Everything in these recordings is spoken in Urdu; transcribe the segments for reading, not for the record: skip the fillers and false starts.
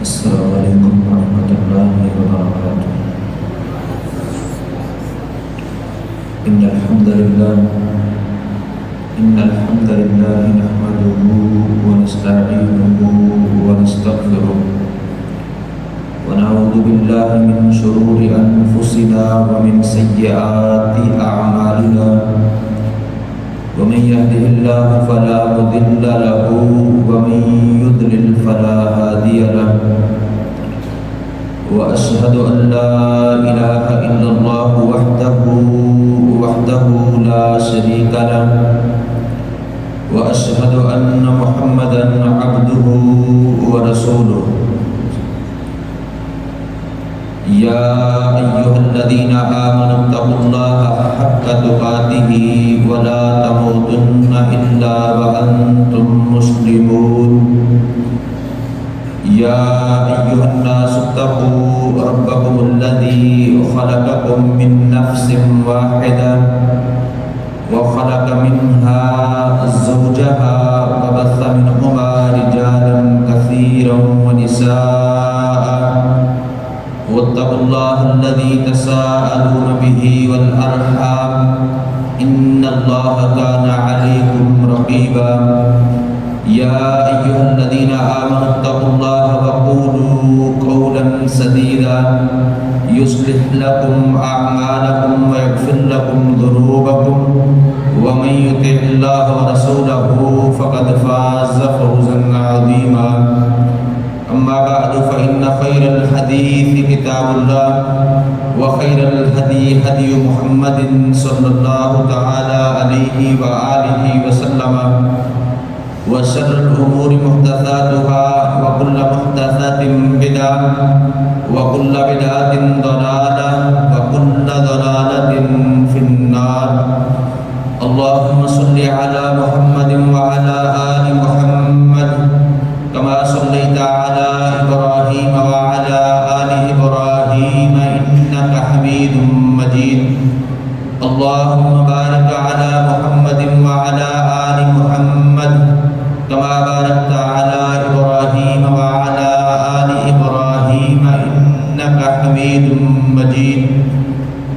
السلام علیکم ورحمۃ اللہ وبرکاتہ۔ ان الحمد للہ نحمده ونستعینه ونستغفره ونعوذ باللہ من شرور انفسنا ومن سیئات اعمالنا ومن يهده الله فلا مضل له ومن يضلل فلا هادي له وأشهد أن لا إله إلا الله وحده لا شريك له وأشهد أن محمدا عبده ورسوله يا أيها الذين آمنوا اتقوا الله حق تقاته ولا تموتن إلا وأنتم مسلمون يا أيها الناس اتقوا ربكم الذي خلقكم من نفس واحدة وخلق منها زوجها وبث منهما رجالا كثيرا ونساء واتقوا الله الذي تساءلون به والأرحام إن الله كان عليكم رقيبا يا أيها الذين آمنوا اتقوا الله وقولوا قولا سديدا يصلح لكم أعمالكم ويغفر لكم ذنوبكم ومن يطع الله ورسوله فقد فاز فوزا عظيما أما بعد فإن خير الحديث كتاب الله وخير الهدي هدي محمد صلى الله تعالى عليه وآله وسلم وشر الأمور محدثاتها وكل محدثة بدعة وكل بدعة ضلالة وكل ضلالة في النار اللهم صل على محمد وعلى آل محمد كما صليت على إبراهيم وعلى آل إبراهيم إنك حميد مجيد اللهم بارك على محمد وعلى آل محمد كما باركت على إبراهيم وعلى آل إبراهيم إنك حميد مجيد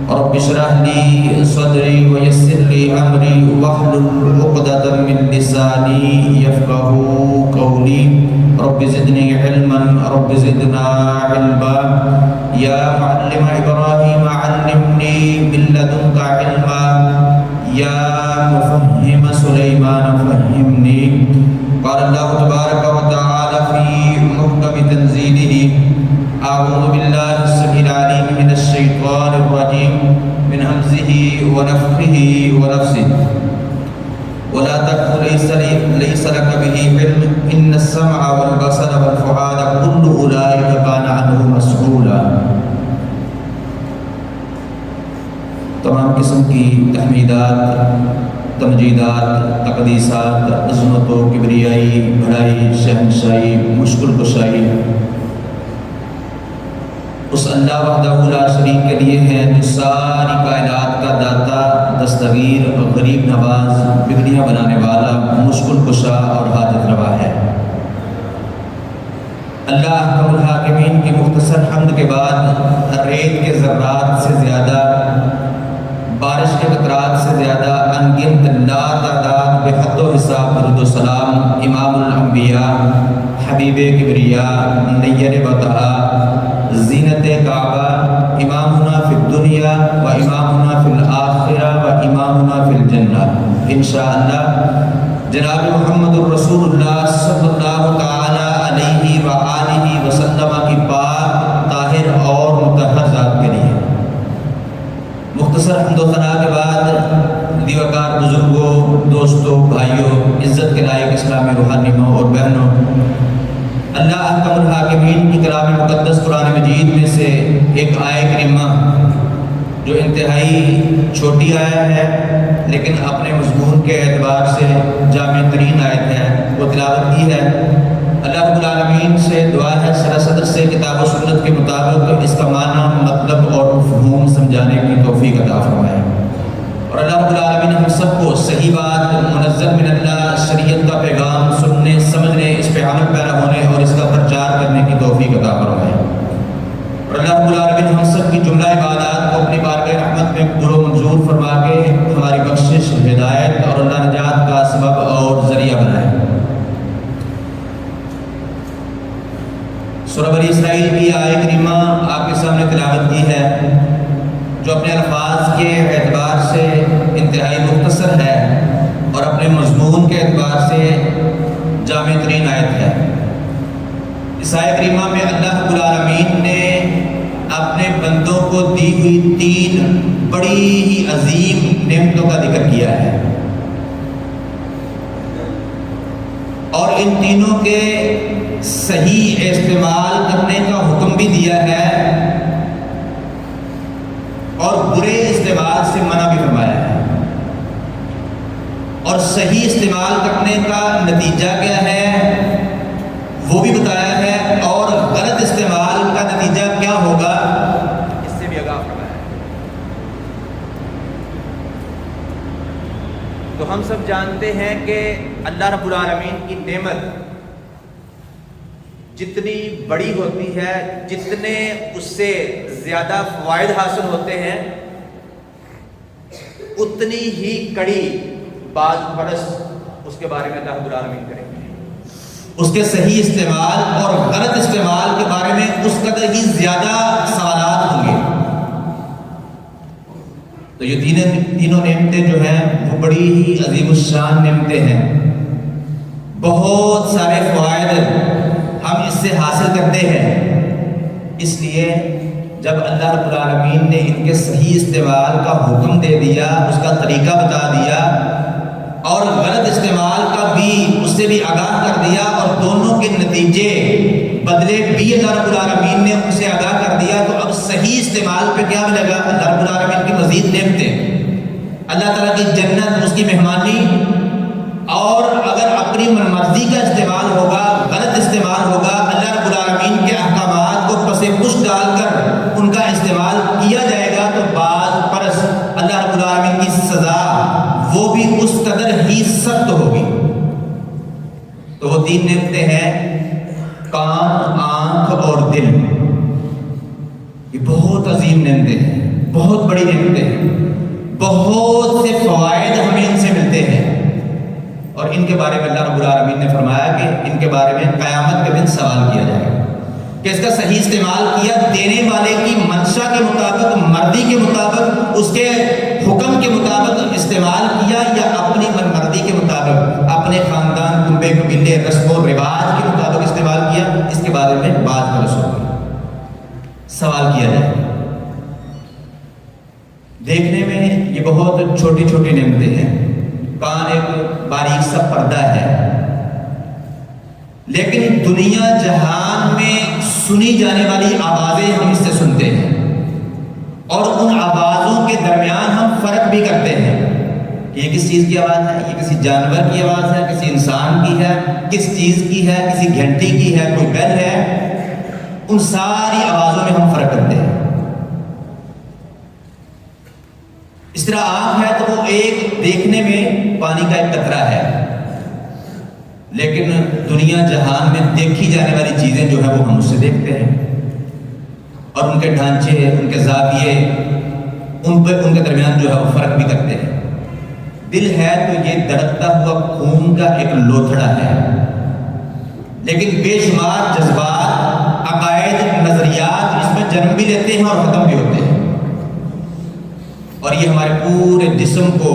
رب اشرح لي صدري ويسر لي أمري واحلل عقدة من لساني يفقهوا قولي رب زدني علما رب زدنا علما يا معلم إبراهيم علمني من لدنك علما يا مفهم سليمان فهمني قال الله تبارك وتعالى في محكم تنزيله أعوذ بالله السميع العليم من الشيطان الرجيم من همزه ونفخه ونفسه ولا تقف ليس لك به علم إن السمع والبصر والفؤاد كل أولئك كان عنه مسؤولا۔ تمام قسم کی تحمیدات، تمجیدات، تقدیسات، عظمت و کبریائی، بڑائی، شہنشاہی، مشکل کشائی اس اللہ وحدہ لا شریک کے لیے ہے جو ساری کائنات کا داتا، دستگیر اور غریب نواز، بگڑیاں بنانے والا، مشکل کشا اور حاجت روا ہے۔ اللہ احکم الحاکمین کی مختصر حمد کے بعد ریت کے ذرات سے زیادہ، بارش کے قطرات سے زیادہ، انگنت لا تعداد بے حد و حساب درود و سلام امام الانبیاء، حبیب کبریا، نیر بطحا، زینت کعبہ، امامنا فی الدنیا و امامنا فی الآخرہ و امامنا فی الجنہ انشاءاللہ جناب محمد الرسول اللہ صلی اللہ تعالی علیہ وآلہ وسلم کی پاک، طاہر اور مطہر ذات کے لیے مختصر حمد و ثنا کے بعد دیوکار بزرگوں، دوستوں، بھائیوں، عزت کے لائق اسلامی روحانی ماں اور بہنوں، اللہ احکم الحاکمین کی کلام مقدس قرآن مجید میں سے ایک آیت کریمہ جو انتہائی چھوٹی آیت ہے لیکن اپنے مضمون کے اعتبار سے جامع ترین آیت ہے، وہ تلاوت کی ہے۔ اللہ رب العالمین سے دعا ہے سرا صدر سے کتاب و سنت کے مطابق اس کا معنی، مطلب اور مفہوم سمجھانے کی توفیق عطا فرمائے، اور اللہ رب العالمین ہم سب کو صحیح بات منزل من اللہ شریعت کا پیغام سننے سمجھنے اس پہ عمل پیرا ہونے اور اس کا پرچار کرنے کی توفیق عطا فرمائے۔ اور اللہ رب العالمین ہم سب کی جملہ عبادات کو اپنی بارگاہ رحمت میں قبول و منظور فرما کے ہماری بخشش، ہدایت اور اللہ نجات کا سبب اور ذریعہ بنائے۔ سورہ بنی اسرائیل کی آیت کریمہ آپ کے سامنے تلاوت کی ہے، جو اپنے الفاظ کے اعتبار سے انتہائی مختصر ہے اور اپنے مضمون کے اعتبار سے جامع ترین آیت ہے۔ اس آیت کریمہ میں اللہ رب العالمین نے اپنے بندوں کو دی ہوئی 3 بڑی ہی عظیم نعمتوں کا ذکر کیا ہے، اور ان تینوں کے صحیح استعمال کرنے کا حکم بھی دیا ہے اور برے استعمال سے منع بھی فرمایا ہے، اور صحیح استعمال کرنے کا نتیجہ کیا ہے وہ بھی بتایا ہے، اور غلط استعمال کا نتیجہ کیا ہوگا اس سے بھی آگاہ فرمایا ہے۔ تو ہم سب جانتے ہیں کہ اللہ رب العالمین کی نعمت جتنی بڑی ہوتی ہے، جتنے اس سے زیادہ فوائد حاصل ہوتے ہیں، اتنی ہی کڑی باز پرس اس کے بارے میں اللہ رب العالمین کریں گے۔ اس کے صحیح استعمال اور غلط استعمال کے بارے میں اس قدر ہی زیادہ سوالات ہوں گے۔ تو یہ تینوں نعمتیں جو ہیں وہ بڑی ہی عظیم الشان نعمتیں ہیں، بہت سارے فوائد ہم اس سے حاصل کرتے ہیں۔ اس لیے جب اللہ رب العالمین نے ان کے صحیح استعمال کا حکم دے دیا، اس کا طریقہ بتا دیا، اور غلط استعمال کا بھی اس سے بھی آگاہ کر دیا، اور دونوں کے نتیجے بدلے بھی اللہ رب العالمین نے ان سے آگاہ کر دیا، تو اب صحیح استعمال پہ کیا ملے گا؟ اللہ رب العالمین کی مزید نعمتیں، اللہ تعالیٰ کی جنت، اس کی مہمانی، اور اگر اپنی من مرضی کا استعمال ہوگا، غلط استعمال ہوگا، اللہ رب العالمین کے احکامات کو پس پش ڈال کر ان کا استعمال کیا جائے گا، تو بعض پرس اللہ رب العالمین کی سزا وہ بھی اس قدر ہی سخت ہوگی۔ تو وہ 3 نعمتیں ہیں، کان، آنکھ اور دل۔ یہ بہت عظیم نعمتیں ہیں، بہت بڑی نعمتیں ہیں، بہت سے فوائد ہمیں ان سے ملتے ہیں، اور ان کے بارے میں اللہ رب العالمین نے فرمایا کہ ان کے بارے میں قیامت کے دن سوال کیا جائے گا کہ اس کا صحیح استعمال کیا، دینے والے کی منشا کے مطابق، مرضی کے مطابق، اس کے حکم کے مطابق استعمال کیا، یا اپنی من مرضی کے مطابق، اپنے خاندان، کنبے، قبیلے، رسم و رواج کے مطابق استعمال کیا۔ اس کے بارے میں بعض برسوں میں سوال کیا جائے گا۔ دیکھنے میں یہ بہت چھوٹی چھوٹی نعمتیں ہیں، کان ایک باریک سا پردہ ہے، لیکن دنیا جہان میں سنی جانے والی آوازیں ہم اس سے سنتے ہیں، اور ان آوازوں کے درمیان ہم فرق بھی کرتے ہیں کہ یہ کس چیز کی آواز ہے، یہ کسی جانور کی آواز ہے، کسی انسان کی ہے، کس چیز کی ہے، کسی گھنٹی کی ہے، کوئی بیل ہے۔ ان ساری آوازوں میں ہم فرق کرتے ہیں۔ اس طرح آنکھ ہے تو وہ ایک دیکھنے میں پانی کا ایک قطرہ ہے، لیکن دنیا جہان میں دیکھی جانے والی چیزیں جو ہیں وہ ہم اس سے دیکھتے ہیں، اور ان کے ڈھانچے، ان کے زاویے، ان کے درمیان جو ہے وہ فرق بھی کرتے ہیں۔ دل ہے تو یہ دھڑکتا ہوا خون کا ایک لوتھڑا ہے، لیکن بے شمار جذبات، عقائد، نظریات اس میں جنم بھی لیتے ہیں اور ختم بھی ہوتے ہیں، اور یہ ہمارے پورے جسم کو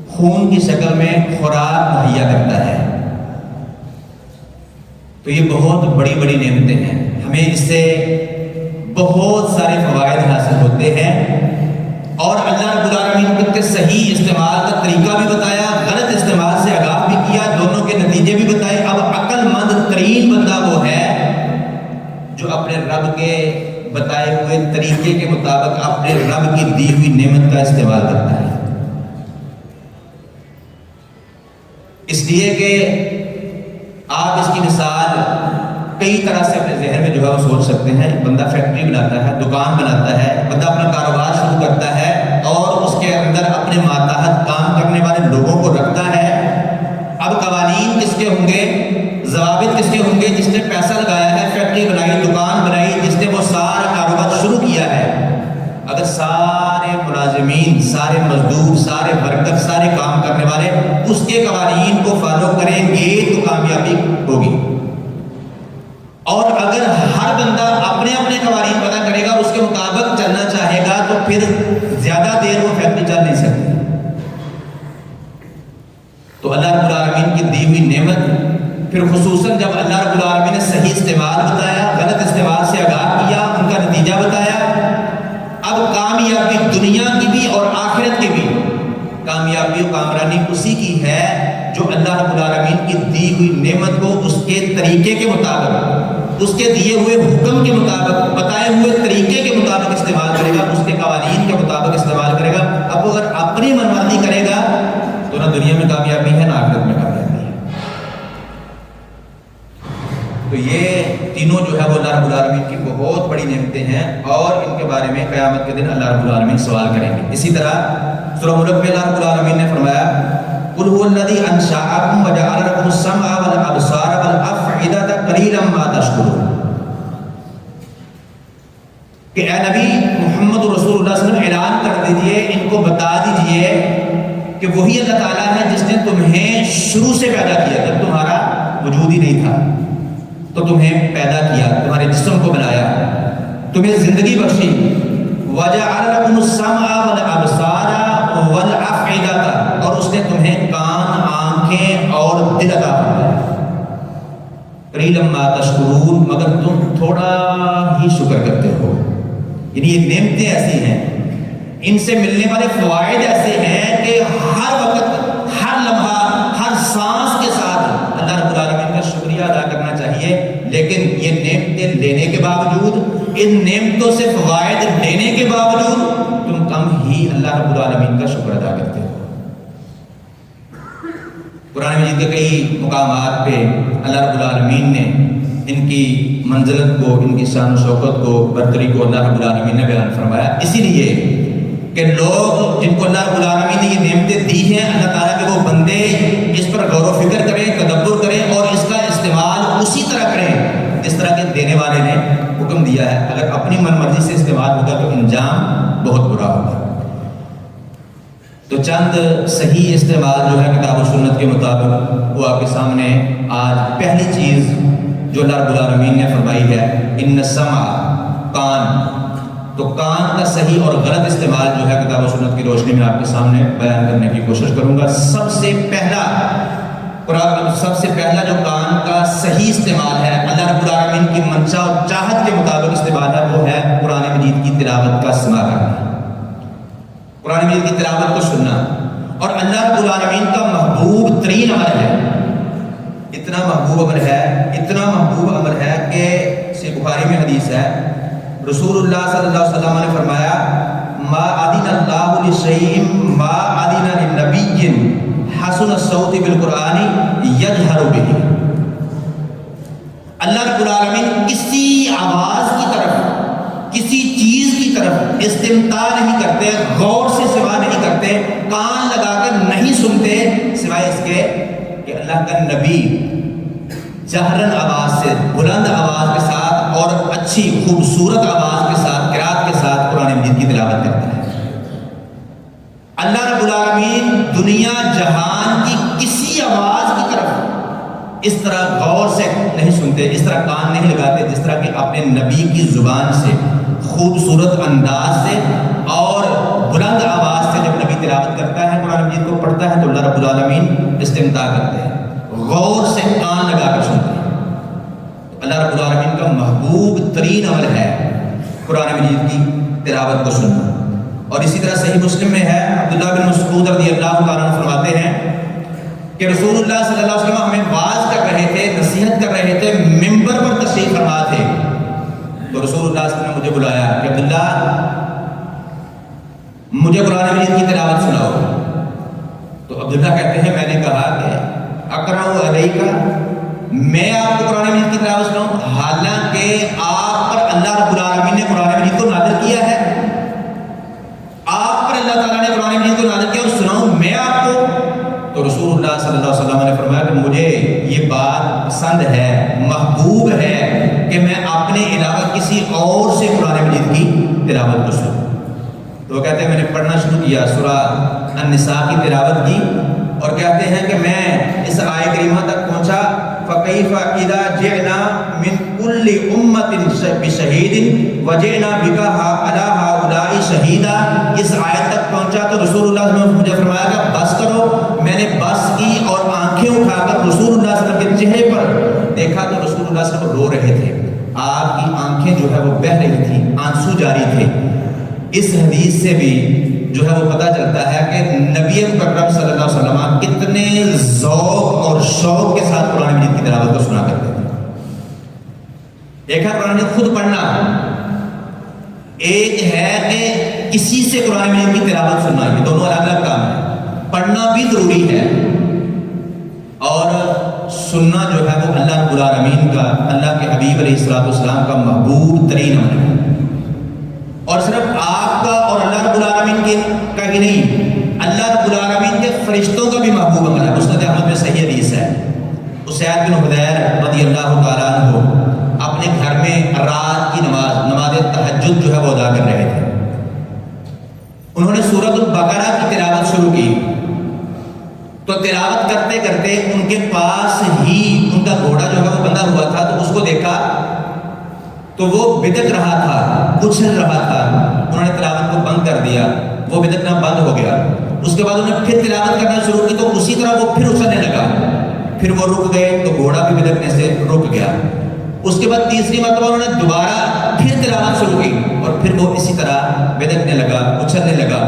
خون کی شکل میں خوراک مہیا کرتا ہے۔ تو یہ بہت بڑی بڑی نعمتیں ہیں، ہمیں اس سے بہت سارے فوائد حاصل ہوتے ہیں، اور اللہ رب العالمین نے کے صحیح استعمال کا طریقہ بھی بتایا، غلط استعمال سے آگاہ بھی کیا، دونوں کے نتیجے بھی بتائے۔ اب عقل مند ترین بندہ وہ ہے جو اپنے رب کے بتائے ہوئے طریقے کے مطابق اپنے رب کی دی ہوئی نعمت کا استعمال کرتا ہے۔ اس لیے کہ آپ اس کی مثال کئی طرح سے اپنے ذہن میں جو ہے وہ سوچ سکتے ہیں۔ بندہ فیکٹری بناتا ہے، دکان بناتا ہے، بندہ اپنا کاروبار شروع کرتا ہے، اور اس کے اندر اپنے ماتحت کام کرنے والے لوگوں کو رکھتا ہے۔ اب قوانین کس کے ہوں گے، ضوابط کس کے ہوں گے؟ جس نے پیسہ لگایا ہے، فیکٹری بنائی، دکان بنائی، جس نے وہ سارا کاروبار شروع کیا ہے، اگر سارے ملازمین، سارے مزدور، سارے ورکر، سارے کام کرنے والے اس کے قوانین کو فالو کریں گے تو کامیابی ہوگی۔ اور اگر ہر بندہ اپنے اپنے قوانین پتہ کرے گا، اس کے مطابق چلنا چاہے گا، تو پھر زیادہ دیر وہ فیکٹری چل نہیں سکتی۔ تو اللہ رب العالمین کی دی ہوئی نعمت، پھر خصوصاً جب اللہ رب العالمین نے صحیح استعمال بتایا، غلط استعمال سے آگاہ کیا، ان کا نتیجہ بتایا، اب کامیابی دنیا کی بھی اور آخرت کی بھی کامیابی و کامرانی اسی کی ہے جو اللہ رب العالمین کی دی ہوئی نعمت کو اس کے طریقے کے مطابق، اس کے دیے ہوئے حکم کے مطابق، بتائے ہوئے طریقے کے مطابق استعمال کرے گا، اس کے قوانین کے مطابق استعمال کرے گا۔ اب وہ اگر اپنی منمانی کرے گا تو نہ دنیا میں کامیابی ہے، نہ آخرت میں کامیابی ہے۔ تو یہ تینوں جو ہے وہ اللہ رب العالمین کی بہت بڑی نعمتیں ہیں، اور ان کے بارے میں قیامت کے دن اللہ رب العالمین سوال کریں گے۔ اسی طرح سورہ ملک میں اللہ رب العالمین نے فرمایا قُلْ هُوَ الَّذِي أَنشَأَكُمْ وَجَعَلَ لَكُمُ السَّمْعَ وَالْأَبْصَارَ وَالْأَفْئِدَةَ قَلِيلًا مَا تَشْكُرُونَ، کہ اے نبی محمد رسول اللہ صلی اللہ علیہ وسلم اعلان کر دیجئے، ان کو بتا دیجئے کہ وہی اللہ تعالیٰ ہے جس نے تمہیں شروع سے پیدا کیا، جب تمہارا وجود ہی نہیں تھا تو تمہیں پیدا کیا، تمہارے جسم کو بنایا، تمہیں زندگی بخشی۔ وَجَعَلَ لَكُمُ السَّمْعَ وَالْأَبْصَارَ وَالْأَفْئِدَةَ، اور اس نے تمہیں کان، آنکھیں اور دل عطا فرمایا۔ قَلِيلًا مَا تَشْكُرُونَ، مگر تم تھوڑا ہی شکر کرتے ہو۔ یعنی یہ نعمتیں ایسی ہیں، ان سے ملنے والے فوائد ایسے ہیں کہ ہر وقت، ہر لمحہ، ہر سانس کے ساتھ اللہ رب العالمین کا شکریہ ادا کرنا چاہیے۔ لیکن یہ نعمتیں لینے کے باوجود، ان نعمتوں سے فوائد لینے کے باوجود تم کم ہی اللہ رب العالمین کا شکر ادا کرتے ہو۔ قرآن مجید کے کئی مقامات پہ اللہ رب العالمین نے ان کی منزلت کو، ان کی شان و شوکت کو، برتری کو اللہ رب العالمین نے بیان فرمایا، اسی لیے کہ لوگ جن کو اللہ رب العالمین نے یہ نعمتیں دی ہیں، اللہ تعالیٰ کے وہ بندے اس پر غور و فکر کریں، تدبر کریں، اور اس کا استعمال اسی طرح کریں جس طرح کے دینے والے نے حکم دیا ہے۔ اگر اپنی من مرضی سے استعمال ہوگا تو انجام بہت برا ہوگا۔ تو چند صحیح استعمال جو ہے کتاب و سنت کے مطابق وہ آپ کے سامنے آج پہلی چیز جو اللہ رب العالمین نے فرمائی ہے، ان السمع، کان، تو کان کا صحیح اور غلط استعمال جو ہے کتاب و سنت کی روشنی میں آپ کے سامنے بیان کرنے کی کوشش کروں گا۔ سب سے پہلا جو کان کا صحیح استعمال ہے، اللہ رب العالمین کی منشا اور چاہت کے مطابق استعمال ہے، وہ ہے قرآن مجید کی تلاوت کا سماع کرنا، قرآن مجید کی تلاوت کو سننا۔ اور اللہ رب العالمین کا محبوب ترین عمل ہے، اتنا محبوب عمل ہے، اتنا محبوب عمل ہے کہ صحیح بخاری میں حدیث ہے، رسول اللہ صلی اللہ علیہ وسلم نے فرمایا ما اذن اللہ لشیء ما اذن لنبی حسن الصوت بالقرآن یجہر بہ، اللہ رب العالمین کسی آواز کی طرف، کسی چیز کی طرف استمتاع نہیں کرتے، غور سے سوا نہیں کرتے، کان لگا کر نہیں سنتے، سوائے اس کے کہ اللہ کا نبی جہرن آواز سے، بلند آواز کے ساتھ اور اچھی خوبصورت آواز کے ساتھ، قرات کے ساتھ قرآن مجید کی تلاوت کرتا ہے۔ اللہ رب العالمین دنیا جہان کی کسی آواز کی طرف اس طرح غور سے نہیں سنتے، اس طرح کان نہیں لگاتے جس طرح کہ اپنے نبی کی زبان سے، خوبصورت انداز سے اور بلند آواز سے جب نبی تلاوت کرتا ہے، قرآن مجید کو پڑھتا ہے، تو اللہ رب العالمین استمتاع کرتے ہیں، غور سے کان لگا کر سنتے ہیں۔ اللہ رب العالمین کا محبوب ترین عمل ہے قرآن مجید کی تلاوت کو سننا۔ اور اسی طرح صحیح مسلم میں ہے، عبداللہ بن مسعود رضی اللہ تعالیٰ عنہ فرماتے ہیں کہ رسول اللہ صلی اللہ علیہ وسلم ہمیں واعظ کر رہے تھے، نصیحت کر رہے تھے، منبر پر تشریف فرما تھے، تو رسول اللہ صلی اللہ علیہ وسلم نے مجھے بلایا کہ عبداللہ مجھے قرآن مجید کی تلاوت سناؤ۔ تو عبداللہ کہتے ہیں میں نے کہا کہ اقرأ علیک، میں آپ کو قرآن مجید کی تلاوت سناؤں، حالانکہ آپ پر اللہ رب العالمین نے قرآن مجید کو نازل کیا ہے، آپ پر اللہ تعالیٰ نے قرآن مجید کو نازل کیا، اور سناؤں میں آپ کو؟ تو رسول اللہ صلی اللہ علیہ وسلم نے فرمایا کہ مجھے یہ بات پسند ہے، محبوب ہے کہ میں اپنے علاوہ کسی اور سے قرآن مجید کی تلاوت کو سنوں۔ تو وہ کہتے ہیں میں نے پڑھنا شروع کیا، سورہ النساء کی تلاوت کی، اور کہتے ہیں کہ میں اس آیت کریمہ تک پہنچا فَكَيْفَ إِذَا جِئْنَا مِنْ كُلِّ أُمَّةٍ بِشَهِيدٍ وَجِئْنَا بِكَ عَلَىٰ هَٰؤُلَاءِ شَهِيدًا۔ اس آیت تک پہنچا تو رسول اللہ صلی اللہ علیہ وسلم نے مجھے فرمایا کہ بس کرو۔ میں نے بس کی اور آنکھیں اٹھا کر رسول اللہ صلی اللہ علیہ وسلم کے چہرے پر دیکھا تو رسول اللہ صلی اللہ علیہ وسلم رو رہے تھے، آپ کی آنکھیں جو ہے وہ بہہ رہی تھیں، آنسو جاری تھے۔ اس حدیث سے بھی جو ہے وہ پتہ چلتا ہے کہ نبی مکرم صلی اللہ علیہ وسلم کتنے ذوق اور شوق کے ساتھ قرآن مجید کی تلاوت کو سنا کرتے تھے۔ ایک ہے قرآن مجید خود پڑھنا، ایک ہے کہ کسی سے قرآن مجید کی تلاوت سننا، یہ دونوں الگ الگ کام ہے۔ پڑھنا بھی ضروری ہے اور سننا جو ہے وہ اللہ رب العالمین کا، اللہ کے حبیب علیہ السلام کا محبوب ترین عمل ہے۔ اور صرف آپ کا اور اللہ رب العالمین کا ہی نہیں، اللہ رب العالمین کے فرشتوں کا بھی محبوب عمل ہے۔ مسند احمد میں صحیح حدیث ہے، اسید بن حضیر رضی اللہ تعالیٰ عنہ اپنے گھر میں رات کی نماز تہجد جو ہے وہ ادا کر رہے تھے۔ انہوں نے سورۃ البقرہ کی تلاوت شروع کی تو تلاوت کرتے کرتے ان کے پاس ہی ان کا گھوڑا جو ہے وہ بندھا ہوا تھا، تو اس کو دیکھا تو وہ بدک رہا تھا، اچھل رہا تھا۔ انہوں نے تلاوت کو بند کر دیا، وہ بدکنا بند ہو گیا۔ اس کے بعد انہوں نے پھر تلاوت کرنا شروع کی تو اسی طرح وہ پھر اچھلنے لگا، پھر وہ رک گئے تو گھوڑا بھی بدکنے سے رک گیا۔ اس کے بعد تیسری مرتبہ انہوں نے دوبارہ پھر تلاوت شروع کی اور پھر وہ اسی طرح بدکنے لگا، اچھلنے لگا۔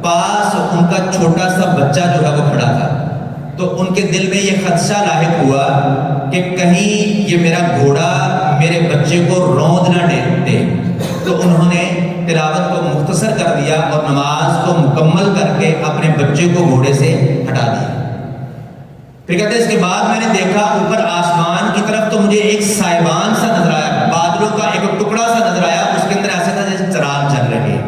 پاس ان کا چھوٹا سا بچہ جو ہے وہ کھڑا تھا، تو ان کے دل میں یہ خدشہ لاحق ہوا کہ کہیں یہ میرا گھوڑا میرے بچے کو روند نہ دے، تو انہوں نے تلاوت کو مختصر کر دیا اور نماز کو مکمل کر کے اپنے بچے کو گھوڑے سے ہٹا دیا۔ پھر کہتے ہیں اس کے بعد میں نے دیکھا اوپر آسمان کی طرف تو مجھے ایک سائبان سا نظر آیا، بادلوں کا ایک ٹکڑا سا نظر آیا، اس کے اندر ایسا تھا جیسے چراغ جل رہے۔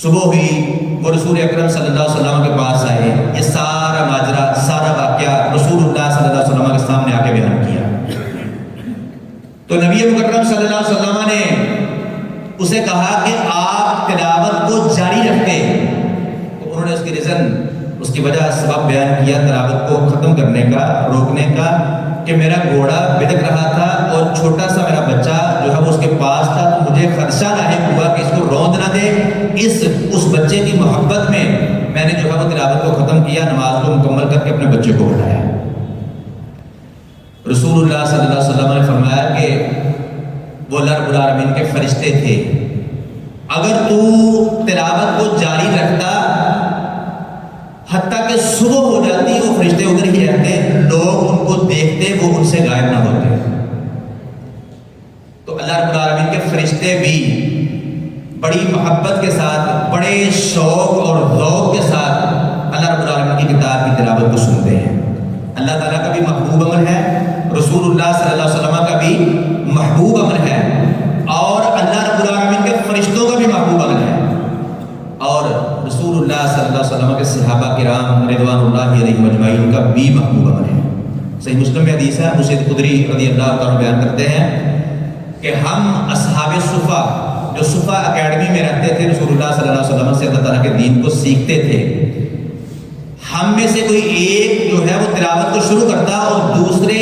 صبح ہوئی، وہ رسول اکرم صلی اللہ علیہ وسلم کے پاس آئے، یہ سارا ماجرا، سارا واقعہ رسول اللہ صلی اللہ علیہ وسلم کے سامنے آ کے بیان کیا۔ تو نبی مکرم صلی اللہ علیہ وسلم نے اسے کہا کہ آپ تلاوت کو جاری رکھتے، تو انہوں نے اس کی ریزن، اس کی وجہ سبب بیان کیا تلاوت کو ختم کرنے کا، روکنے کا، کہ میرا گھوڑا بدک رہا تھا اور چھوٹا سا میرا بچہ جو ہے وہ اس کے پاس تھا، تو مجھے خدشہ لاحق ہوا کہ اس کو روند نہ دے۔ اس بچے کی محبت میں نے جو ہے وہ تلاوت کو ختم کیا، نماز کو مکمل کر کے اپنے بچے کو اٹھایا۔ رسول اللہ صلی اللہ علیہ وسلم نے فرمایا کہ وہ اللہ رب العالمین کے فرشتے تھے، اگر تو تلاوت کو جاری رکھتا حتیٰ کہ صبح ہو جاتی، وہ فرشتے ادھر ہی رہتے، لوگ ان کو دیکھتے، وہ ان سے غائب نہ ہوتے۔ تو اللہ رب العالمین کے فرشتے بھی بڑی محبت کے ساتھ، بڑے شوق اور ذوق کے ساتھ اللہ رب العالمین کی کتاب کی تلاوت کو سنتے ہیں۔ اللہ تعالیٰ کا بھی محبوب عمل ہے، رسول اللہ صلی اللہ علیہ وسلم کا بھی محبوب عمل ہے، اور اللہ رب العالمین کے فرشتوں کا بھی محبوب عمل ہے، اور رسول اللہ صلی اللہ علیہ وسلم کے صحابہ کرام رضوان اللہ علیہم اجمعین کا بھی محبوب عمل ہے۔ صحیح مسلم میں حدیث ہے، ابو سعید خدری رضی اللہ تعالیٰ بیان کرتے ہیں کہ ہم اصحاب صفا جو صفا اکیڈمی میں رہتے تھے، رسول اللہ صلی اللہ علیہ وسلم سے اللہ تعالیٰ کے دین کو سیکھتے تھے، ہم میں سے کوئی ایک جو ہے وہ تلاوت کو شروع کرتا اور دوسرے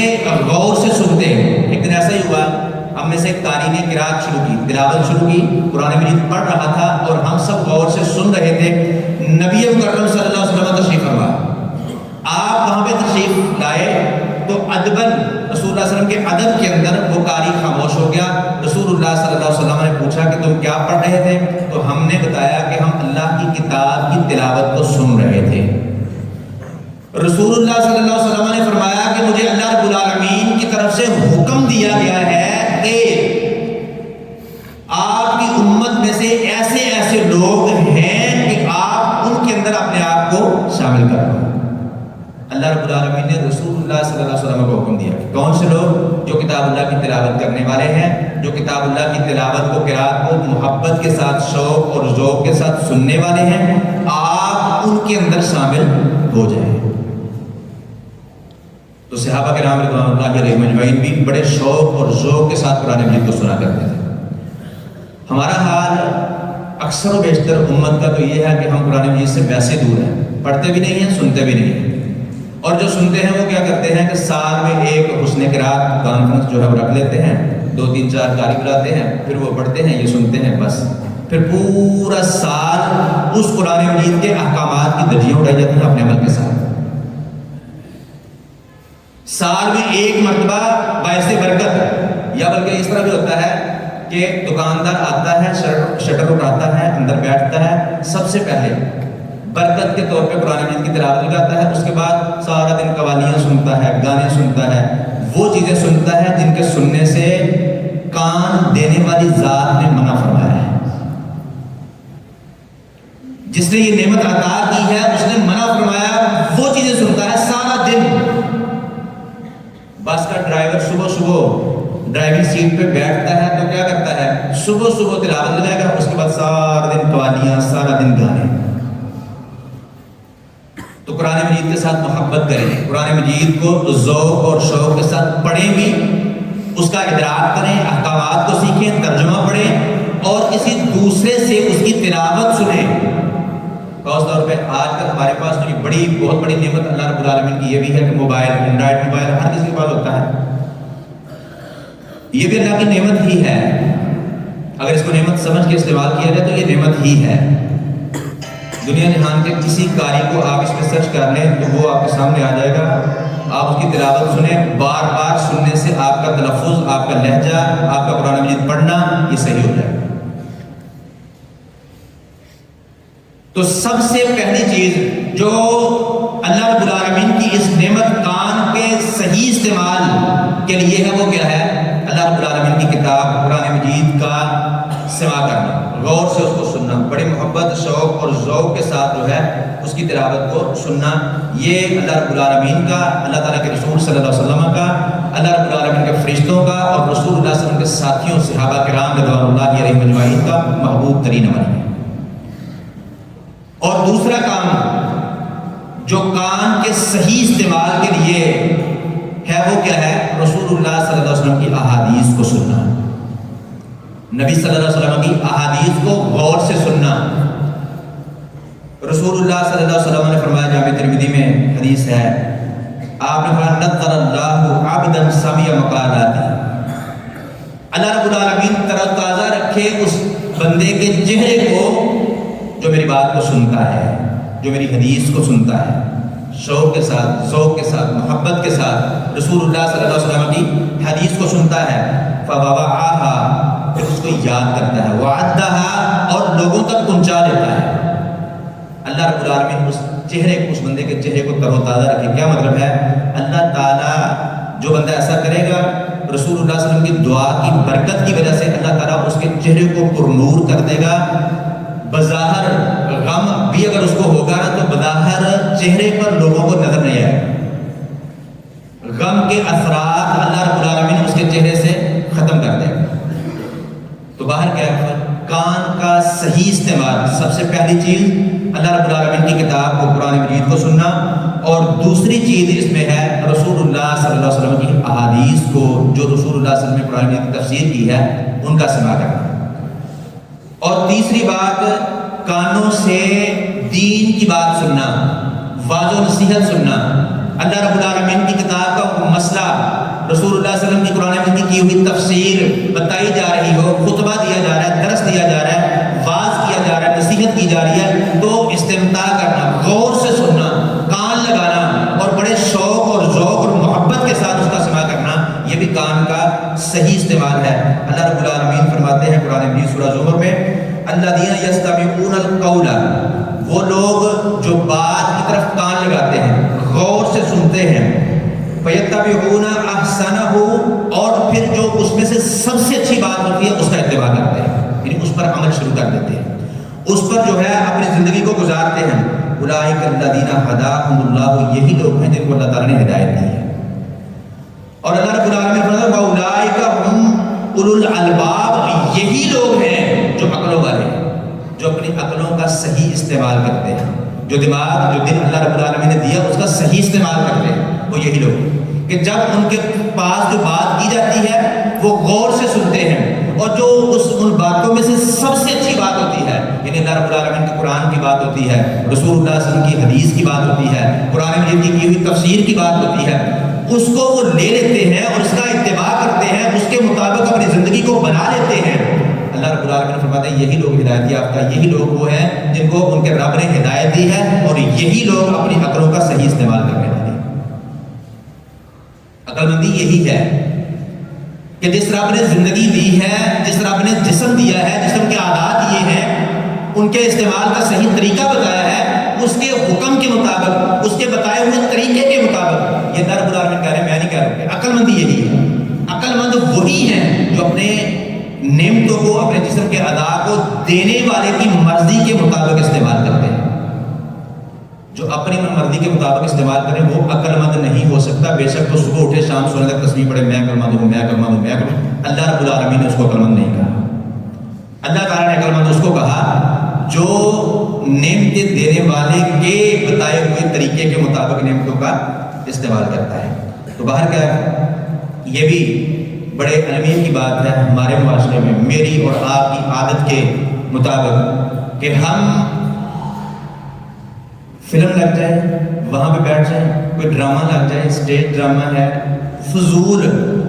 غور سے سنتے۔ ایک دن ایسا ہی ہوا، ہم میں سے ایک قاری نے قرات شروع کی، تلاوت شروع کی، قرآن مجید پڑھ رہا تھا اور ہم سب غور سے سن رہے تھے۔ نبی مکرم صلی اللہ علیہ وسلم تشریف فرما، آپ وہاں پہ تشریف لائے تو ادباً رسول اللہ صلی اللہ علیہ وسلم کے ادب کے اندر وہ قاری خاموش ہو گیا۔ رسول اللہ صلی اللہ علیہ وسلم نے پوچھا کہ تم کیا پڑھ رہے تھے؟ تو ہم نے بتایا کہ ہم اللہ کی کتاب کی تلاوت کو سن رہے تھے۔ رسول اللہ صلی اللہ علیہ وسلم نے فرمایا کہ مجھے اللہ رب العالمین کی طرف سے حکم دیا گیا ہے کہ آپ کی امت میں سے ایسے ایسے لوگ ہیں کہ آپ ان کے اندر اپنے آپ کو شامل کر لو۔ اللہ رب العالمین نے رسول اللہ صلی اللہ علیہ وسلم کو حکم دیا کہ کون سے لوگ؟ جو کتاب اللہ کی تلاوت کرنے والے ہیں، جو کتاب اللہ کی تلاوت کو، قرات کو محبت کے ساتھ، شوق اور ذوق کے ساتھ سننے والے ہیں، آپ ان کے اندر شامل ہو جائیں۔ تو صحابہ کرام رضوان اللہ علیہم اجمعین بھی بڑے شوق اور ذوق کے ساتھ قرآن مجید کو سنا کرتے تھے۔ ہمارا حال اکثر و بیشتر امت کا تو یہ ہے کہ ہم قرآن مجید سے ویسے دور ہیں، پڑھتے بھی نہیں ہیں، سنتے بھی نہیں ہیں، اور جو سنتے ہیں وہ کیا کرتے ہیں کہ سال میں ایک حسن قرات کانفرنس جو ہے وہ رکھ لیتے ہیں، 2-3-4 قاری بلاتے ہیں، پھر وہ پڑھتے ہیں، یہ سنتے ہیں، بس پھر پورا سال اس قرآن مجید کے احکامات کی دھجیاں اڑائی جاتی ہیں اپنے عمل کے ساتھ۔ سال میں ایک مرتبہ باعث برکت، یا بلکہ اس طرح بھی ہوتا ہے کہ دکاندار آتا ہے، شٹر اٹھاتا ہے، اندر بیٹھتا ہے، سب سے پہلے برکت کے طور پہ قرآن مجید کی تلاوت لگاتا ہے، اس کے بعد سارا دن قوالیاں سنتا ہے، گانے سنتا ہے، وہ چیزیں سنتا ہے جن کے سننے سے کان دینے والی ذات نے منع فرمایا ہے۔ جس نے یہ نعمت عطا کی ہے اس نے منع فرمایا، وہ چیزیں سنتا ہے سارا دن۔ بس کا ڈرائیور صبح صبح ڈرائیونگ سیٹ پہ بیٹھتا ہے تو کیا کرتا ہے، صبح صبح تلاوت لگائے گا، اس کے بعد سارا دن قوالیاں، سارا دن گانے۔ تو قرآن مجید کے ساتھ محبت کریں، قرآن مجید کو ذوق اور شوق کے ساتھ پڑھیں بھی، اس کا ادراک کریں، احکامات کو سیکھیں، ترجمہ پڑھیں اور کسی دوسرے سے اس کی تلاوت سنیں۔ خاص طور پہ آج کل ہمارے پاس جو بڑی بہت بڑی نعمت اللہ رب العالمین کی یہ بھی ہے کہ موبائل، اینڈرائڈ موبائل ہر کسی کے پاس ہوتا ہے، یہ بھی اللہ کی نعمت ہی ہے۔ اگر اس کو نعمت سمجھ کے استعمال کیا جائے تو یہ نعمت ہی ہے۔ دنیا جہان کے کسی قاری کو آپ اس پہ سرچ کر لیں تو وہ آپ کے سامنے آ جائے گا، آپ اس کی تلاوت سنیں، بار بار سننے سے آپ کا تلفظ، آپ کا لہجہ، آپ کا قرآن مجید پڑھنا یہ صحیح ہو جائے گا۔ تو سب سے پہلی چیز جو اللہ رب العالمین کی اس نعمت کان کے صحیح استعمال کے لیے ہے وہ کیا ہے؟ اللہ رب العالمین کی کتاب قرآن مجید کا سماع کرنا، غور سے اس کو سننا، بڑی محبت، شوق اور ذوق کے ساتھ جو ہے اس کی تلاوت کو سننا، یہ اللہ رب العالمین کا، اللہ تعالیٰ کے رسول صلی اللہ علیہ وسلم کا، اللہ رب العالمین کے فرشتوں کا اور رسول اللہ صلی اللہ علیہ وسلم کے ساتھیوں صحابہ کرام رضوان اللہ علیہم اجمعین کا محبوب ترین عمل ہے۔ اور دوسرا کام جو کان کے صحیح استعمال کے لیے ہے وہ کیا ہے؟ رسول اللہ صلی اللہ علیہ وسلم کی احادیث کو سننا، نبی صلی اللہ علیہ وسلم کی احادیث کو غور سے سننا۔ رسول اللہ صلی اللہ علیہ وسلم نے فرمایا، جامع ترمذی میں حدیث ہے، آپ نے فرمایا نظر اللہ عبدا سمع مقالاتی، اللہ رب العالمین تر و تازہ رکھے اس بندے کے چہرے کو جو میری بات کو سنتا ہے، جو میری حدیث کو سنتا ہے، شوق کے ساتھ، ذوق کے ساتھ، محبت کے ساتھ رسول اللہ صلی اللہ علیہ وسلم کی حدیث کو سنتا ہے، فوعاها، پھر اس کو یاد کرتا ہے، وعدها، اور لوگوں تک پہنچا دیتا ہے۔ اللہ رب العالمین اس چہرے کو، اس بندے کے چہرے کو تر و تازہ رکھے۔ کیا مطلب ہے؟ اللہ تعالیٰ جو بندہ ایسا کرے گا، رسول اللہ صلی اللہ علیہ وسلم کی دعا کی برکت کی وجہ سے اللہ تعالیٰ اس کے چہرے کو پرنور کر دے گا۔ بظاہر غم بھی اگر اس کو ہوگا تو بظاہر چہرے پر لوگوں کو نظر نہیں آئے گا، غم کے اثرات اللہ رب العالمین اس کے چہرے سے ختم کر دے گا۔ تو باہر کیا ہے؟ کان کا صحیح استعمال، سب سے پہلی چیز اللہ رب العالمین کی کتاب کو، قرآن مجید کو سننا، اور دوسری چیز اس میں ہے رسول اللہ صلی اللہ علیہ وسلم کی احادیث کو، جو رسول اللہ صلی اللہ علیہ وسلم نے قرآن مجید کی تفسیر کی ہے ان کا سماع کرنا۔ اور تیسری بات، کانوں سے دین کی بات سننا، واضح و نصیحت سننا، اللہ رب العالمین کی کتاب کا مسئلہ، رسول اللہ صلی اللہ علیہ وسلم کی قرآن مجید کی ہوئی تفسیر بتائی جا رہی ہو، خطبہ دیا جا رہا ہے، درس دیا جا رہا ہے، واعظ کیا جا رہا ہے، نصیحت کی جا رہی ہے، تو استمتاع کرنا، غور سے سننا، کان لگانا اور بڑے شوق اور ذوق اور محبت کے ساتھ اس کا سماع کرنا، یہ بھی کان کا صحیح استعمال ہے۔ اللہ رب العالمین فرماتے ہیں قرآن مجید سورہ زمر میں، الذین یستمعون القول، وہ لوگ جو بات کی طرف کان لگاتے ہیں، غور سے سنتے ہیں، فیتبعون احسنہ، اور پھر جو اس میں سے سب سے اچھی بات ہوتی ہے اس کا اتباع کرتے ہیں، یعنی اس پر عمل شروع کر دیتے ہیں، اس پر جو ہے اپنی زندگی کو گزارتے ہیں۔ اولئک الذین ھداھم اللہ، یہی لوگ ہیں جن کو اللہ تعالیٰ نے ہدایت دی ہے۔ اور اللہ رب العالمین فرماتا ہے واولئک ھم اولو الالباب، یہی لوگ ہیں جو عقلوں والے ہیں، جو اپنی عقلوں کا صحیح استعمال کرتے ہیں، جو دماغ، جو دل اللہ رب العالمین نے دیا اس کا صحیح استعمال کرتے ہیں، وہ یہی لوگ ہیں۔ کہ جب ان کے پاس جو بات کی جاتی ہے وہ غور سے سنتے ہیں، اور جو ان باتوں میں سے سب سے اچھی بات ہوتی ہے، یعنی اللہ رب العالمین کے قرآن کی بات ہوتی ہے، رسول اللہ صلی اللہ علیہ وسلم کی حدیث کی بات ہوتی ہے، قرآن مجید کی ہوئی تفسیر کی بات ہوتی ہے، اس کو وہ لے لیتے ہیں اور اس کا اتباع کرتے ہیں، اس کے مطابق اپنی زندگی کو بنا لیتے ہیں۔ اللہ رب العالمین فرماتے ہیں یہی لوگ ہدایت یافتہ، یہی لوگ وہ ہیں جن کو ان کے رب نے ہدایت دی ہے، اور یہی لوگ اپنی عقلوں کا صحیح استعمال کرنے والے ہیں۔ عقل مندی یہی ہے کہ جس رب نے زندگی دی ہے، جس رب نے جسم دیا ہے، جسم کے عادات دیے ہیں، ان کے استعمال کا صحیح طریقہ بتایا ہے، اس کے حکم کے مطابق، اس کے بتائے ہوئے طریقے کے مطابق، یہ رب العالمین کہہ رہے ہیں، میں نہیں کہہ رہا کہ عقل مندی یہی ہے۔ عقل مند وہی ہیں جو اپنے نعمتوں کو، اپنے جسم کے اعضاء کو دینے والے کی مرضی کے مطابق استعمال کرتے ہیں۔ جو اپنی مرضی کے مطابق استعمال کریں وہ عقل مند نہیں ہو سکتا، بے شک وہ صبح اٹھے شام سونے تک تسبیح پڑھے، میں عقل مند ہوں، میں عقل مند ہوں، میں عقل مند۔ اللہ رب العالمین نے اس کو عقل مند نہیں کہا۔ اللہ تعالیٰ نے عقل مند اس کو کہا جو نعمتیں دینے والے کے بتائے ہوئے طریقے کے مطابق نعمتوں کا استعمال کرتا ہے۔ تو باہر کیا ہے، یہ بھی بڑے اہمیت کی بات ہے ہمارے معاشرے میں، میری اور آپ کی عادت کے مطابق، کہ ہم فلم لگ جائے وہاں پہ بیٹھ جائیں، کوئی ڈرامہ لگ جائے، اسٹیج ڈرامہ ہے، فضول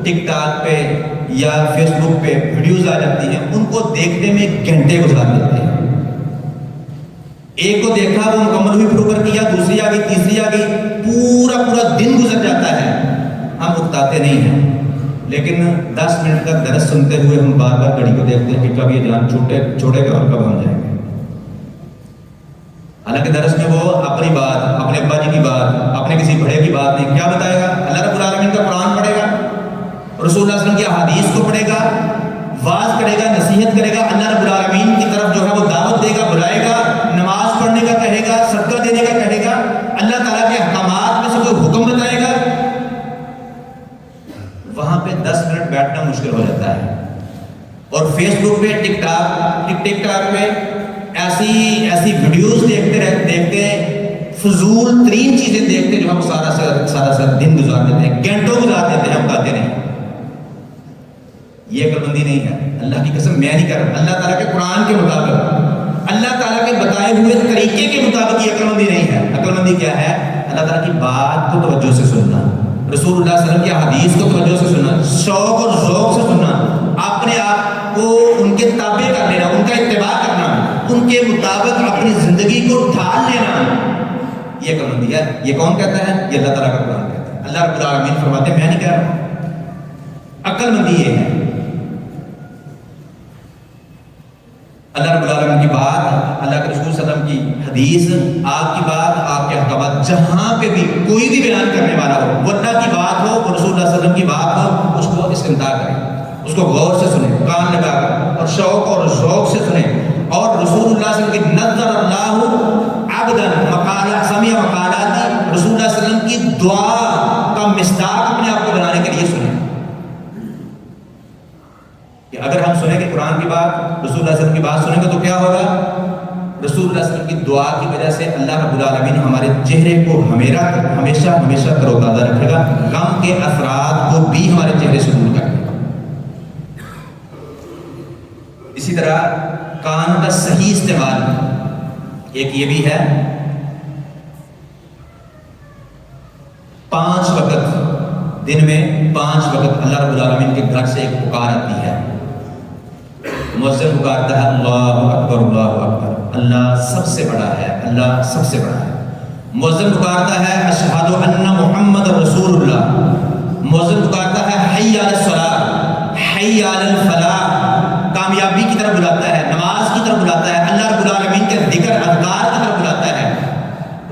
ٹک ٹاک پہ یا فیس بک پہ ویڈیوز آ جاتی ہیں، ان کو دیکھنے میں گھنٹے گزار دیتے ہیں۔ ایک کو دیکھا وہ مکمل ہوئی پرو کر کیا، دوسری آ گئی، تیسری آ گئی، پورا دن گزر جاتا ہے، ہم اکتاتے نہیں ہیں۔ لیکن 10 منٹ تک درس سنتے ہوئے ہم بار بار گھڑی کو دیکھتے ہیں کہ کب یہ جان چھوڑے گا اور کب ہم جائیں گے۔ حالانکہ درس میں وہ اپنی بات، اپنے ابا جی کی بات، اپنے کسی بڑے کی بات نہیں، کیا بتائے گا؟ اللہ رب العالمین کا قرآن پڑھے گا، رسول اللہ صلی اللہ علیہ وسلم کی احادیث کو پڑھے گا، واعظ کرے گا، نصیحت کرے گا، اللہ رب العالمین کی طرف جو ہے وہ دعوت دے گا، بلائے گا، نماز پڑھنے کا کہے گا، صدقہ دینے کا کہے گا، اللہ تعالیٰ کے احکامات میں سے کوئی حکم بتائے گا۔ وہاں پہ 10 منٹ بیٹھنا مشکل ہو جاتا ہے، اور فیس بک پہ ٹک ٹاک پہ ایسی ویڈیوز دیکھتے ہیں، فضول ترین چیزیں دیکھتے ہیں، جو ہم سارا دن گزار دیتے ہیں، گھنٹوں گزار دیتے ہیں، ہم کہتے نہیں۔ یہ عقل مندی نہیں ہے، اللہ کی قسم میں نہیں کر رہا، اللہ تعالیٰ کے قرآن کے مطابق، اللہ تعالیٰ کے بتائے ہوئے طریقے کے مطابق یہ عقل مندی نہیں ہے۔ عقل مندی کیا ہے؟ اللہ تعالیٰ کی بات کو توجہ سے سننا، رسول اللہ صلی اللہ علیہ وسلم کی حدیث کو توجہ سے سننا، شوق اور ذوق سے سننا، اپنے آپ کو ان کے تابع کر لینا، ان کا اتباع کرنا، ان کے مطابق اپنی زندگی کو ڈھال لینا، یہ عقل مندی ہے۔ یہ کون کہتا ہے؟ یہ اللہ تعالیٰ کا قرآن کہتا ہے۔ اللہ رب العالمین فرماتے ہیں میں نہیں کہہ رہا ہوں، عقل مندی یہ ہے اللہ رب العالمین کی بات، اللہ کے رسول صلی اللہ علیہ وسلم کی حدیث، آپ کی بات، آپ کے احکامات، جہاں پہ بھی کوئی بھی بیان کرنے والا ہو، وہ اللہ کی بات ہو، وہ رسول اللہ صلی اللہ علیہ وسلم کی بات ہو، اس کو استمتاع کریں، اس کو غور سے سنیں، کان لگا کر اور شوق اور ذوق سے سنیں۔ اور رسول اللہ صلی اللہ علیہ وسلم کی نظر اللہ عبدا سمع مقالات، رسول اللہ صلی اللہ علیہ وسلم کی دعا کا مصداق اپنے آپ کو بنانے کے لیے سنیں، کہ اگر ہم سنیں گے قرآن کی بات، رسول اللہ صلی اللہ علیہ وسلم کی بات سنیں گے تو کیا ہوگا؟ رسول اللہ صلی اللہ علیہ وسلم کی دعا کی وجہ سے اللہ رب العالمین ہمارے چہرے کو ہمیشہ تر و تازہ رکھے گا، غم کے اثرات کو بھی ہمارے چہرے سے دور کرے گا۔ اسی طرح کان کا صحیح استعمال ایک یہ بھی ہے، 5 وقت دن میں 5 وقت اللہ رب العالمین کے گھر سے ایک پکار آتی ہے، مؤذن پکارتا ہے اللہ اکبر اللہ اکبر، اللہ سب سے بڑا ہے، اللہ سب سے بڑا ہے۔ مؤذن پکارتا ہے اشہد ان محمد رسول اللہ، مؤذن پکارتا ہے حی علی الصلاۃ، حی علی الفلاح، کامیابی کی طرف بلاتا ہے، نماز کی طرف بلاتا ہے، اللہ رب العالمین کے ذکر اذکار کی طرف بلاتا ہے۔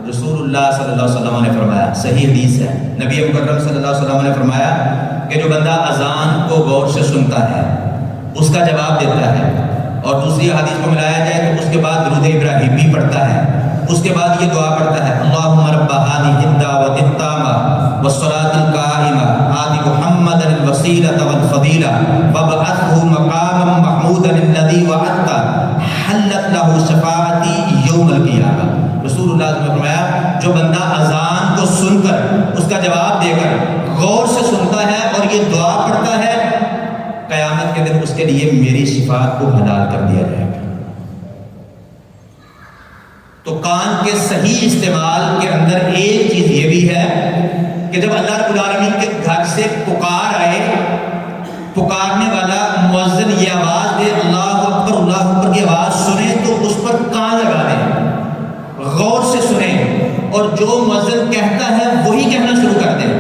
رسول اللہ صلی اللہ علیہ وسلم نے فرمایا، صحیح حدیث ہے، نبی مکرم صلی اللہ علیہ وسلم نے فرمایا کہ جو بندہ اذان کو غور سے سنتا ہے، اس کا جواب دیتا ہے، اور دوسری حدیث کو ملایا جائے تو اس کے بعد درود ابراہیمی پڑھتا ہے، اس کے بعد یہ دعا پڑھتا ہے اللہم رب هذه الدعوة التامة والصلاة القائمة آت محمدا الوسیلة والفضیلہ وابعثه مقاما محمودا الذی وعدته حلت له شفاعتی یوم القیامہ۔ رسول اللہ نے فرمایا جو بندہ اذان کو سن کر اس کا جواب دے کر غور یہ دعا پڑھتا ہے قیامت کے دن اس کے لیے میری شفاعت کو حلال کر دیا جائے گا۔ تو کان کے صحیح استعمال کے اندر ایک چیز یہ بھی ہے کہ جب اللہ رب العالمین کے گھر سے پکار آئے، پکارنے والا مؤذن یہ آواز دے اللہ اکبر کی آواز سنیں تو اس پر کان لگا دیں، غور سے سنیں، اور جو مؤذن کہتا ہے وہی کہنا شروع کر دیں،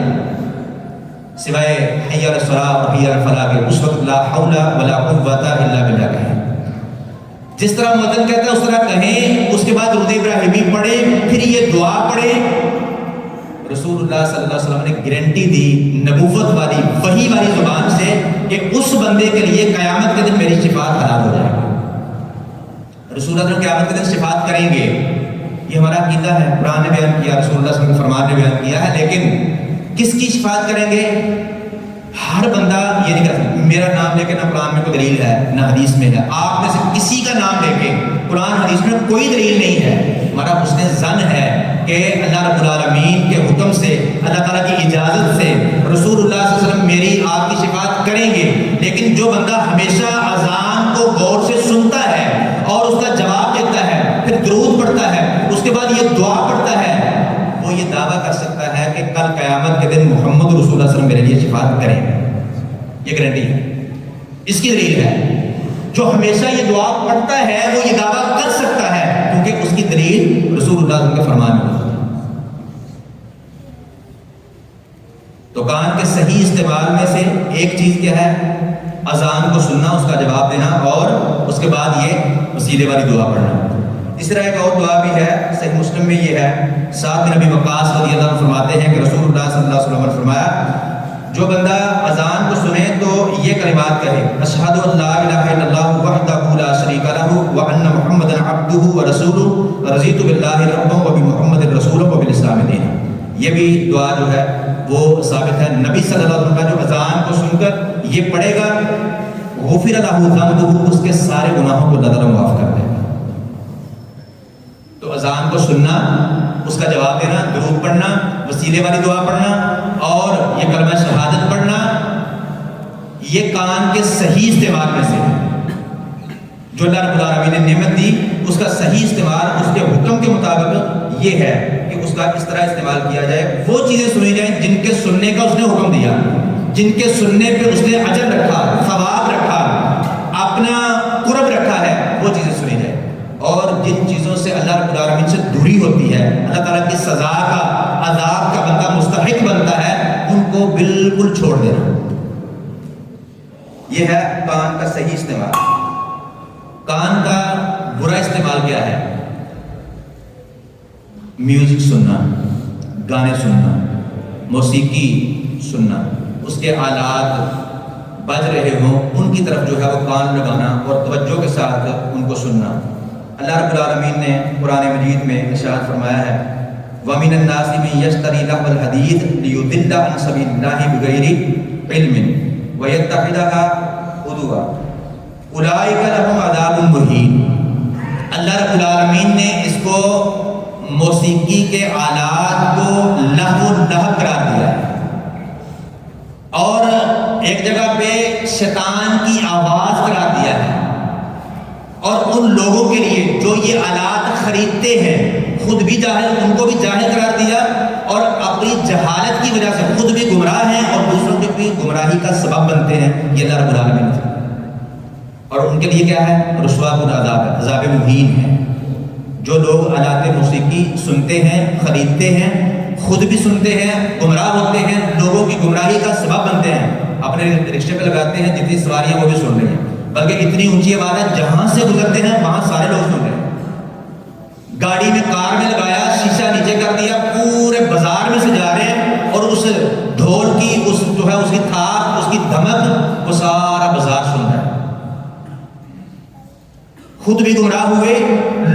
سوائے حی علی الصلاۃ اور حی علی الفلاح کے اس وقت لا حول ولا قوۃ الا باللہ کہیں۔ جس طرح مؤذن کہتا ہے اس طرح کہیں، اس کے بعد درود ابراہیمی پڑھیں، پھر یہ دعا پڑھیں۔ رسول اللہ صلی اللہ علیہ وسلم نے گارنٹی دی نبوت والی وحی والی زبان سے کہ اس بندے کے لیے قیامت کے دن میری شفاعت حلال ہو جائے گی۔ رسول اللہ قیامت کے دن شفاعت کریں گے، یہ ہمارا عقیدہ ہے، قرآن نے بیان کیا، رسول اللہ صلی اللہ علیہ وسلم کے فرمان نے بیان کیا ہے، لیکن کس کی شفاعت کریں گے؟ ہر بندہ یہ نہیں کہتا میرا نام لے کے نہ قرآن میں کوئی دلیل ہے نہ حدیث میں ہے، آپ میں سے کسی کا نام لے کے قرآن حدیث میں کوئی دلیل نہیں ہے، ہمارا حسن ظن ہے کہ اللہ رب العالمین کے حکم سے، اللہ تعالیٰ کی اجازت سے رسول اللہ صلی اللہ علیہ وسلم میری آپ کی شفاعت کریں گے۔ لیکن جو بندہ ہمیشہ اذان کو غور سے سنتا ہے اور اس کا جواب دیتا ہے، پھر درود پڑھتا ہے، اس کے بعد یہ دعا پڑھتا ہے، وہ یہ دعویٰ کر سکتا ہے کہ کل قیامت کے دن محمد رسول اللہ صلی اللہ علیہ وسلم میرے لیے شفاعت کریں گے، یہ گارنٹی ہے، اس کی دلیل ہے۔ جو ہمیشہ یہ دعا پڑھتا ہے وہ یہ دعویٰ کر سکتا ہے کیونکہ اس کی دلیل رسول اللہ صلی اللہ علیہ وسلم کے فرمان میں ہے۔ تو کان کے صحیح استعمال میں سے ایک چیز کیا ہے؟ اذان کو سننا، اس کا جواب دینا، اور اس کے بعد یہ وسیلے والی دعا پڑھنا۔ اس طرح ایک اور دعا بھی ہے، صحیح مسلم میں یہ ہے، سعد بن ابی وقاص رضی اللہ عنہ فرماتے ہیں کہ رسول اللہ صلی اللہ علیہ وسلم نے فرمایا جو بندہ اذان کو سنے تو یہ کلمات کہے اشہد ان لا الہ الا اللہ وحدہ لا شریک لہ وان محمدا عبدہ ورسولہ رضیت باللہ ربا وبمحمد رسولا وبالاسلام دینا۔ یہ بھی دعا جو ہے وہ ثابت ہے، نبی صلی اللہ علیہ وسلم کا جو اذان کو سن کر یہ پڑھے گا غفر لہ ذنبہ، اس کے سارے گناہوں کو اللہ تعالیٰ معاف کر دے گا۔ تو اذان کو سننا، اس کا جواب دینا، درود پڑھنا، وسیلے والی دعا پڑھنا اور یہ کلمہ شہادت پڑھنا، یہ کان کے صحیح استعمال میں سے جو اللہ رب العالمین نے نعمت دی، اس کا صحیح استعمال اس کے حکم کے مطابق یہ ہے کہ اس کا اس طرح استعمال کیا جائے، وہ چیزیں سنی جائیں جن کے سننے کا اس نے حکم دیا، جن کے سننے پہ اس نے اجر رکھا، ثواب رکھا، اپنا قرب رکھا ہے، وہ چیزیں سنی جائیں، اور جن چیزوں سے اللہ رب العالمین سے دوری ہوتی ہے، اللہ تعالیٰ کی سزا کا، عذاب کا بندہ مستحق بنتا ہے، ان کو بالکل چھوڑ دینا۔ یہ ہے کان کا صحیح استعمال۔ کان کا برا استعمال کیا ہے؟ میوزک سننا، گانے سننا، موسیقی سننا، اس کے آلات بج رہے ہوں ان کی طرف جو ہے وہ کان لگانا اور توجہ کے ساتھ ان کو سننا۔ اللہ رب العالمین نے قرآن مجید میں ارشاد فرمایا ہے وَمِنَ النَّاسِ مَن يَشْتَرِي لَهْوَ الْحَدِيثِ لِيُضِلَّ عَن سَبِيلِ اللَّهِ بِغَيْرِ عِلْمٍ وَيَتَّخِذَهَا هُزُوًا أُولَٰئِكَ لَهُمْ عَذَابٌ مُهِينٌ۔ اللہ رب العالمین نے اس کو موسیقی کے آلات کو لہو لہب قرار دیا ہے اور ایک جگہ پہ شیطان کی آواز قرار دیا ہے، اور ان لوگوں کے لیے جو یہ آلات خریدتے ہیں خود بھی جاہل، ان کو بھی جاہل قرار دیا، اور اپنی جہالت کی وجہ سے خود بھی گمراہ ہیں اور دوسروں کی بھی گمراہی کا سبب بنتے ہیں، یہ اللہ رب العالمین ہے۔ اور ان کے لیے کیا ہے؟ رسوا کن عذاب ہے، عذاب مہین ہے۔ جو لوگ آلات موسیقی سنتے ہیں، خریدتے ہیں، خود بھی سنتے ہیں، گمراہ ہوتے ہیں، لوگوں کی گمراہی کا سبب بنتے ہیں، اپنے رکشے پہ لگاتے ہیں، جتنی سواریاں وہ بھی سن رہی ہیں، بلکہ اتنی اونچی آواز ہے جہاں سے گزرتے ہیں وہاں سارے لوگ سن رہے ہیں، گاڑی میں، کار میں لگایا، شیشہ نیچے کر دیا، پورے بازار میں سے جا رہے ہیں، اور اس ڈھول کی اس جو ہے اس کی تھاپ، اس کی دھمک، وہ سارا بازار سن رہا ہے۔ خود بھی گمراہ ہوئے،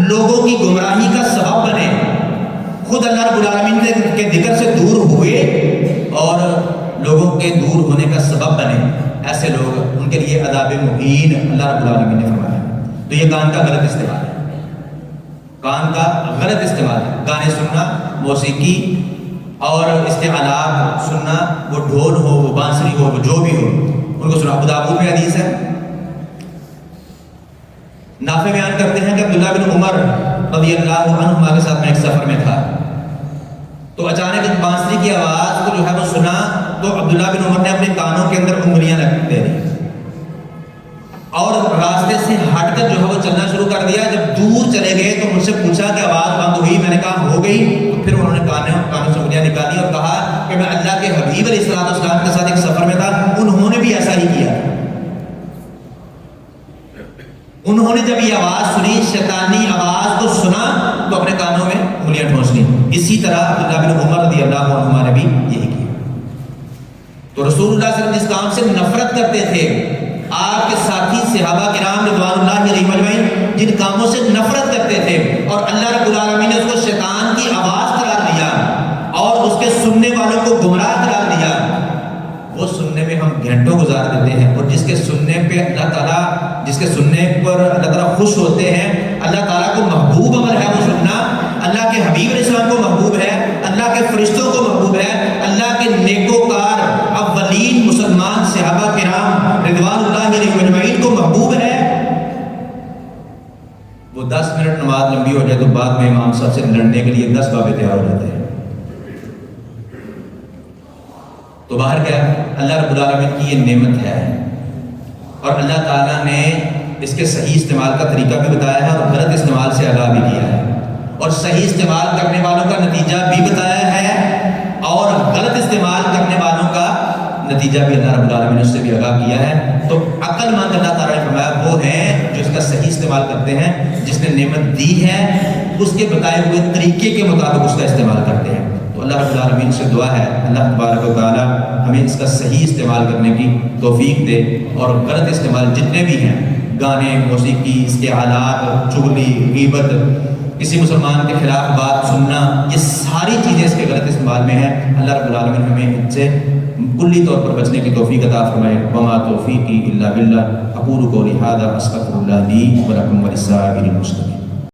لوگوں کی گمراہی کا سبب بنے، خود اللہ رب العالمین کے ذکر سے دور ہوئے اور لوگوں کے دور ہونے کا سبب بنے۔ ایسے لوگ، ان کے لیے عذاب مہین اللہ رب العالمین نے فرمایا۔ تو یہ کان کا غلط استعمال ہے، کان کا غلط استعمال ہے، گانے سننا، موسیقی اور استعلاءات سننا، وہ ڈھول ہو، وہ بانسری ہو، وہ جو بھی ہو، ان کو سنا۔ ابو داؤد میں حدیث ہے، نافع بیان کرتے ہیں کہ عبداللہ بن عمر رضی اللہ عنہما کے ساتھ میں ایک سفر میں تھا، تو اچانک ایک بانسری کی آواز کو جو ہے وہ سنا، تو عبداللہ بن عمر نے اپنے کانوں کے اندر انگلیاں رکھ دے دی اور راستے سے ہٹ کر جو ہے وہ چلنا شروع کر دیا۔ جب دور چلے گئے تو مجھ سے پوچھا کہ آواز بند ہوئی؟ میں نے کہا ہو گئی۔ تو پھر انہوں نے کانوں سے انگلیاں نکالی اور کہا کہ میں اللہ کے حبیب علیہ السلام کے ساتھ ایک سفر میں تھا، انہوں نے بھی ایسا ہی کیا۔ انہوں نے جب یہ آواز سنی، شیطانی آواز کو سنا، تو اپنے کانوں میں انگلیاں ٹھونس لی۔ اسی طرح عبداللہ بن عمر رضی اللہ عنہما نے بھی یہی کیا۔ تو رسول اللہ صلی اللہ علیہ وسلم جس کام سے نفرت کرتے تھے، آپ کے ساتھی صحابہ کرام رضوان اللہ علیہم اجمعین جن کاموں سے نفرت کرتے تھے، اور اللہ رب العالمین نے اس کو شیطان کی آواز قرار دیا اور اس کے سننے والوں کو گمراہ قرار دیا، وہ سننے میں ہم گھنٹوں گزار دیتے ہیں۔ اور جس کے سننے پہ اللہ تعالیٰ، جس کے سننے پر اللہ تعالیٰ خوش ہوتے ہیں، اللہ تعالیٰ کو محبوب عمل ہے وہ سننا، اللہ کے حبیب علیہ السلام کو محبوب ہے، اللہ کے فرشتوں کو محبوب ہے، اللہ کے نیکوکار اولین مسلمان صحابہ کرام رضوان اللہ علیہم اجمعین کو محبوب ہے، وہ 10 منٹ نماز لمبی ہو جائے تو بعد میں امام صاحب سے لڑنے کے لیے 10 بابیں تیار ہو جاتے ہیں۔ تو باہر کیا، اللہ رب العالمین کی یہ نعمت ہے، اور اللہ تعالیٰ نے اس کے صحیح استعمال کا طریقہ بھی بتایا ہے اور غلط استعمال سے آگاہ بھی کیا ہے، اور صحیح استعمال کرنے والوں کا نتیجہ بھی بتایا ہے، اور غلط استعمال کرنے والوں کا نتیجہ بھی اللہ رب العالمین نے اس سے بھی آگاہ کیا ہے۔ تو عقل مند اللہ تعالیٰ نے فرمایا وہ ہیں جو اس کا صحیح استعمال کرتے ہیں، جس نے نعمت دی ہے اس کے بتائے ہوئے طریقے کے مطابق اس کا استعمال کرتے ہیں۔ تو اللہ رب العالمین سے دعا ہے اللہ تبارک و تعالیٰ ہمیں اس کا صحیح استعمال کرنے کی توفیق دے، اور غلط استعمال جتنے بھی ہیں، گانے، موسیقی، استعارات، چغلی، غیبت، کسی مسلمان کے خلاف بات سننا، یہ ساری چیزیں اس کے غلط استعمال میں ہیں۔ اللہ رب العالمین ہمیں ان سے کلی طور پر بچنے کی توفیق عطا فرمائے۔ وما توفیقی الا باللہ، اقول قولی ھذا استغفر اللہ لی ولکم ولسائر المسلمین۔